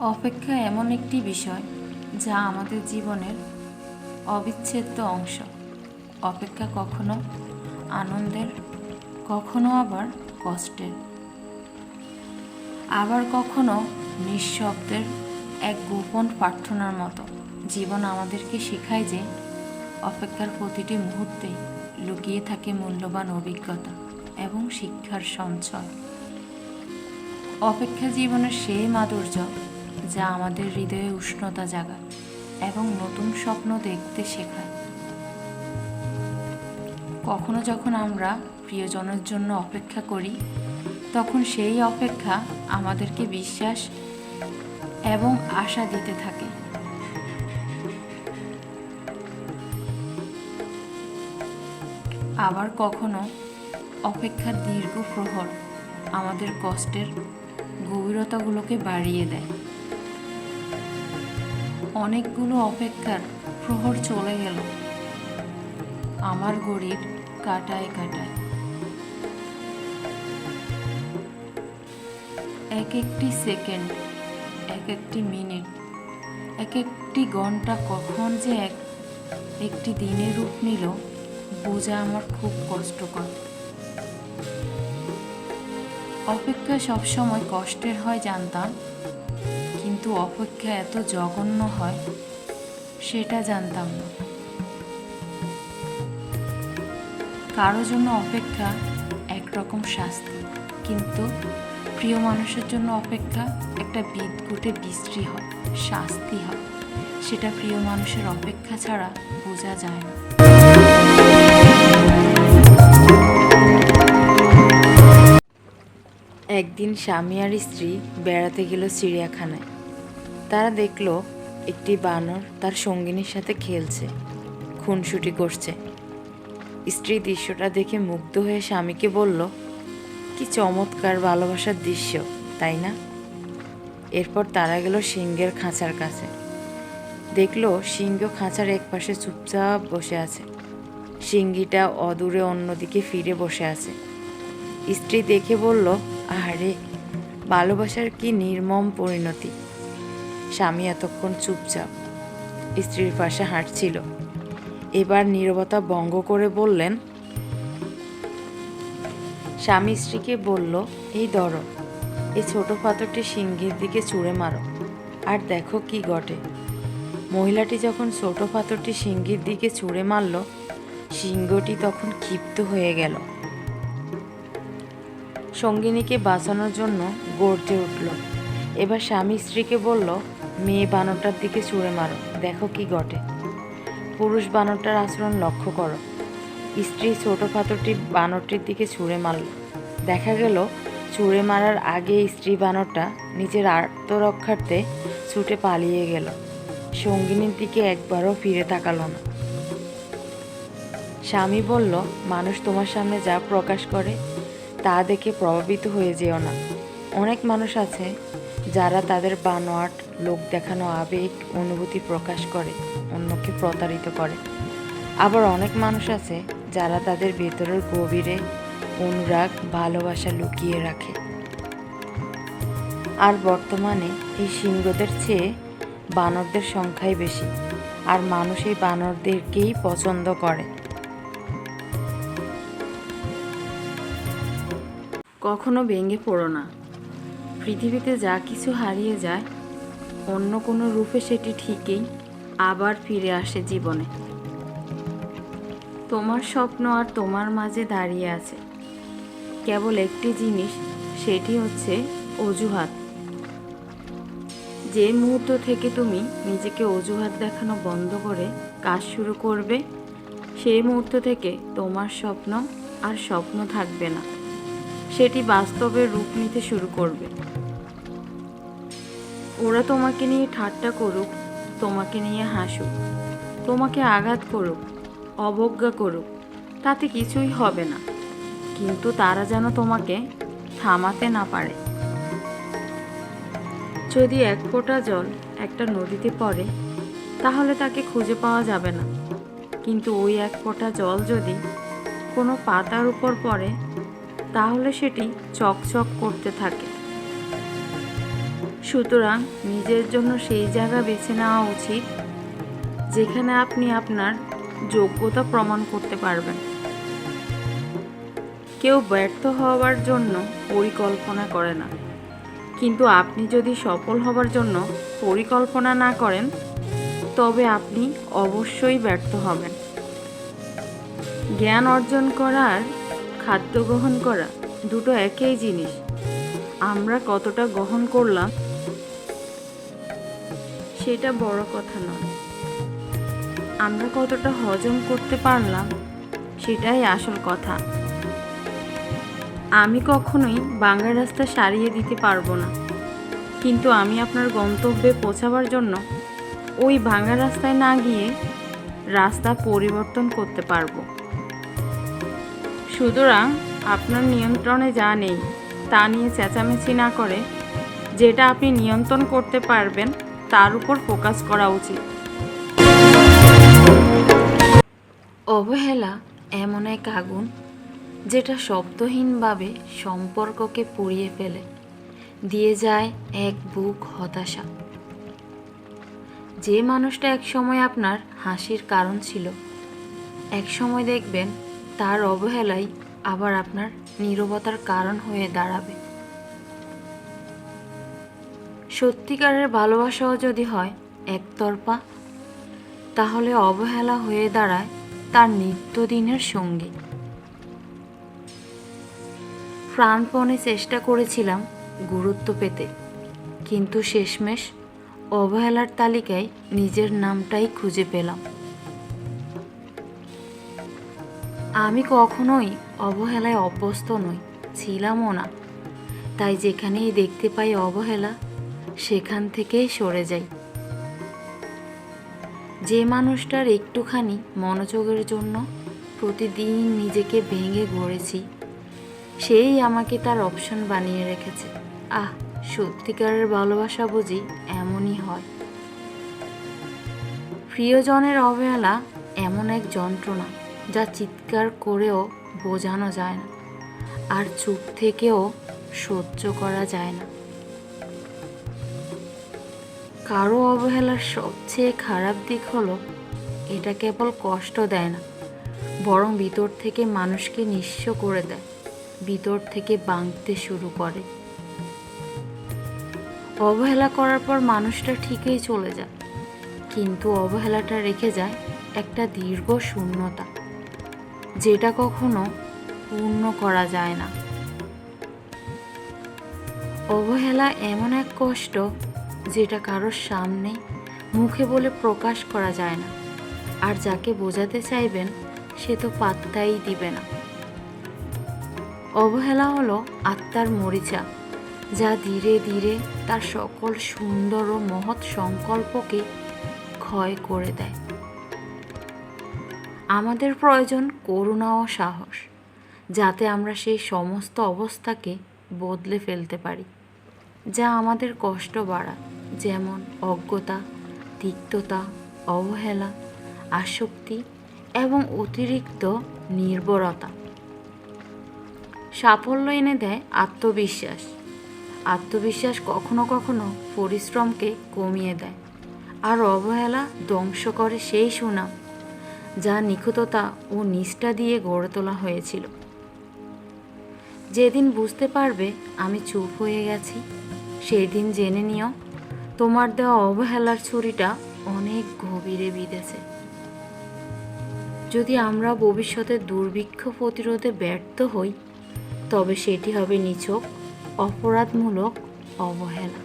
অপেক্ষা এমন একটি বিষয় যা আমাদের জীবনের অবিচ্ছেদ্য অংশ। অপেক্ষা কখনো আনন্দের, কখনো আবার কষ্টের, আবার কখনো নিঃশব্দের এক গোপন প্রার্থনার মতো। জীবন আমাদেরকে শেখায় যে অপেক্ষার প্রতিটি মুহূর্তেই লুকিয়ে থাকে মূল্যবান অভিজ্ঞতা এবং শিক্ষার সঞ্চয়। অপেক্ষা জীবনের সেই মাধুর্য যা আমাদের হৃদয়ে উষ্ণতা জাগায় এবং নতুন স্বপ্ন দেখতে শেখায়। কখনো যখন আমরা প্রিয়জনের জন্য অপেক্ষা করি, তখন সেই অপেক্ষা আমাদেরকে বিশ্বাস এবং আশা দিতে থাকে। আবার কখনো অপেক্ষার দীর্ঘ প্রহর আমাদের কষ্টের গভীরতাগুলোকে বাড়িয়ে দেয়। অনেকগুলো অপেক্ষার প্রহর চলে গেল আমার ঘড়ির কাঁটায় কাঁটায়। এক একটি সেকেন্ড, এক একটি মিনিট, এক একটি ঘন্টা কখন যে একটি দিনের রূপ নিল বোঝা আমার খুব কষ্টকর। অপেক্ষা সবসময় কষ্টের হয় জানতাম, কিন্তু অপেক্ষা এত জঘন্য হয় সেটা জানতাম না। কারো জন্য অপেক্ষা একরকম শাস্তি, কিন্তু প্রিয় মানুষের জন্য অপেক্ষা একটা বিদঘুটে বিশ্রী হয়, শাস্তি হয়। সেটা প্রিয় মানুষের অপেক্ষা ছাড়া বোঝা যায় না। একদিন স্বামী আর স্ত্রী বেড়াতে গেল চিড়িয়াখানায়। তারা দেখল একটি বানর তার সঙ্গিনীর সাথে খেলছে, খুনসুটি করছে। স্ত্রী দৃশ্যটা দেখে মুগ্ধ হয়ে স্বামীকে বলল, কি চমৎকার ভালোবাসার দৃশ্য, তাই না? এরপর তারা গেল সিংহের খাঁচার কাছে। দেখলো সিংহ খাঁচার এক পাশে চুপচাপ বসে আছে, সিংহীটা অদূরে অন্যদিকে ফিরে বসে আছে। স্ত্রী দেখে বলল, আহারে, ভালোবাসার কি নির্মম পরিণতি। স্বামী এতক্ষণ চুপচাপ স্ত্রীর পাশে হাঁটছিল। এবার নীরবতা ভঙ্গ করে বললেন, স্বামী স্ত্রীকে বলল, এই ধরো, এই ছোট পাথরটি সিংহের দিকে ছুঁড়ে মারো, আর দেখো কি ঘটে। মহিলাটি যখন ছোট পাথরটি সিংহের দিকে ছুঁড়ে মারল, সিংহটি তখন ক্ষিপ্ত হয়ে গেল। সঙ্গিনীকে বাঁচানোর জন্য গর্জে উঠল। এবার স্বামী স্ত্রীকে বলল, মেয়ে বানরটার দিকে ছুঁড়ে মারো, দেখো কি ঘটে। পুরুষ বানরটার আচরণ লক্ষ্য করো। স্ত্রী ছোট পাথরটি বানরটির দিকে ছুঁড়ে মারল। দেখা গেল ছুঁড়ে মারার আগে স্ত্রী বানরটা নিজের আত্মরক্ষার্থে ছুটে পালিয়ে গেল, সঙ্গিনীর দিকে একবারও ফিরে তাকালো না। স্বামী বলল, মানুষ তোমার সামনে যা প্রকাশ করে তা দেখে প্রভাবিত হয়ে যেও না। অনেক মানুষ আছে যারা তাদের বানোয়াট লোক দেখানো আবেগ অনুভূতি প্রকাশ করে অন্যকে প্রতারিত করে। আবার অনেক মানুষ আছে যারা তাদের ভেতরের গভীরে অনুরাগ ভালোবাসা লুকিয়ে রাখে। আর বর্তমানে এই সিংহদের চেয়ে বানরদের সংখ্যাই বেশি, আর মানুষ এই বানরদেরকেই পছন্দ করে। কখনো ভেঙে পড়ো না। পৃথিবীতে যা কিছু হারিয়ে যায়, অন্য কোনো রূপে সেটি ঠিকই আবার ফিরে আসে জীবনে। তোমার স্বপ্ন আর তোমার মাঝে দাঁড়িয়ে আছে কেবল একটি জিনিস, সেটি হচ্ছে অজুহাত। যে মুহূর্ত থেকে তুমি নিজেকে অজুহাত দেখানো বন্ধ করে কাজ শুরু করবে, সেই মুহূর্ত থেকে তোমার স্বপ্ন আর স্বপ্ন থাকবে না, সেটি বাস্তবের রূপ নিতে শুরু করবে। ওরা তোমাকে নিয়ে ঠাট্টা করুক, তোমাকে নিয়ে হাসুক, তোমাকে আঘাত করুক, অবজ্ঞা করুক, তাতে কিছুই হবে না, কিন্তু তারা যেন তোমাকে থামাতে না পারে। যদি এক ফোঁটা জল একটা নদীতে পড়ে, তাহলে তাকে খুঁজে পাওয়া যাবে না, কিন্তু ওই এক ফোঁটা জল যদি কোনো পাতার উপর পড়ে, তাহলে সেটি চকচক করতে থাকে। সুতরাং নিজের জন্য সেই জায়গা বেছে নেওয়া উচিত যেখানে আপনি আপনার যোগ্যতা প্রমাণ করতে পারবেন। কেউ ব্যর্থ হওয়ার জন্য পরিকল্পনা করে না, কিন্তু আপনি যদি সফল হবার জন্য পরিকল্পনা না করেন তবে আপনি অবশ্যই ব্যর্থ হবেন। জ্ঞান অর্জন করা আর খাদ্য গ্রহণ করা দুটো একই জিনিস। আমরা কতটা গ্রহণ করলাম সেটা বড় কথা নয়, আমরা কতটা হজম করতে পারলাম সেটাই আসল কথা। আমি কখনোই বাংলা রাস্তা সারিয়ে দিতে পারবো না, কিন্তু আমি আপনার গন্তব্যে পৌঁছাবার জন্য ওই ভাঙা রাস্তায় না গিয়ে রাস্তা পরিবর্তন করতে পারবো। সুতরাং আপনার নিয়ন্ত্রণে যা নেই তা নিয়ে চেঁচামেচি না করে যেটা আপনি নিয়ন্ত্রণ করতে পারবেন তার উপর ফোকাস করা উচিত। অবহেলা এমন এক আগুন যেটা শব্দহীনভাবে সম্পর্ককে পুড়িয়ে ফেলে, দিয়ে যায় এক বুক হতাশা। যে মানুষটা এক সময় আপনার হাসির কারণ ছিল, এক সময় দেখবেন তার অবহেলাই আবার আপনার নীরবতার কারণ হয়ে দাঁড়াবে। সত্যিকারের ভালোবাসাও যদি হয় একতরফা, তাহলে অবহেলা হয়ে দাঁড়ায় তার নিত্যদিনের সঙ্গী। প্রাণপণে চেষ্টা করেছিলাম গুরুত্ব পেতে, কিন্তু শেষমেশ অবহেলার তালিকায় নিজের নামটাই খুঁজে পেলাম। আমি কখনোই অবহেলায় অভ্যস্ত নই, ছিলামও না। তাই যেখানেই দেখতে পাই অবহেলা, সেখান থেকেই সরে যাই। যে মানুষটার একটুখানি মনোযোগের জন্য প্রতিদিন নিজেকে ভেঙে গড়েছি, সেই আমাকে তার অপশন বানিয়ে রেখেছে। সত্যিকারের ভালোবাসা বুঝি এমনই হয়। প্রিয়জনের অবহেলা এমন এক যন্ত্রণা যা চিৎকার করেও বোঝানো যায় না, আর চুপ থেকেও সহ্য করা যায় না। কারো অবহেলার সবচেয়ে খারাপ দিক হলো এটা কেবল কষ্ট দেয় না, বরং ভিতর থেকে মানুষকে নিঃস্ব করে দেয়, ভিতর থেকে ভাঙতে শুরু করে। অবহেলা করার পর মানুষটা ঠিকই চলে যায়, কিন্তু অবহেলাটা রেখে যায় একটা দীর্ঘ শূন্যতা, যেটা কখনো পূর্ণ করা যায় না। অবহেলা এমন এক কষ্ট যেটা কারোর সামনে মুখে বলে প্রকাশ করা যায় না, আর যাকে বোঝাতে চাইবেন সে তো পাত্তাই দিবে না। অবহেলা হলো আত্মার মরিচা, যা ধীরে ধীরে তার সকল সুন্দর ও মহৎ সংকল্পকে ক্ষয় করে দেয়। আমাদের প্রয়োজন করুণা ও সাহস, যাতে আমরা সেই সমস্ত অবস্থাকে বদলে ফেলতে পারি যা আমাদের কষ্ট বাড়ায়, যেমন অজ্ঞতা, তিক্ততা, অবহেলা, আসক্তি এবং অতিরিক্ত নির্ভরতা। সাফল্য এনে দেয় আত্মবিশ্বাস। আত্মবিশ্বাস কখনো কখনো পরিশ্রমকে কমিয়ে দেয়, আর অবহেলা ধ্বংস করে সেই সুনাম যা নিখুঁততা ও নিষ্ঠা দিয়ে গড়ে তোলা হয়েছিল। যেদিন বুঝতে পারবে আমি চুপ হয়ে গেছি, সেই দিন জেনে নিও তোমার দেওয়া অবহেলার ছুরিটা অনেক গভীরে বিঁধেছে। যদি আমরা ভবিষ্যতে দুর্ভিক্ষ প্রতিরোধে ব্যর্থ হই, তবে সেটি হবে নিছক অপরাধমূলক অবহেলা।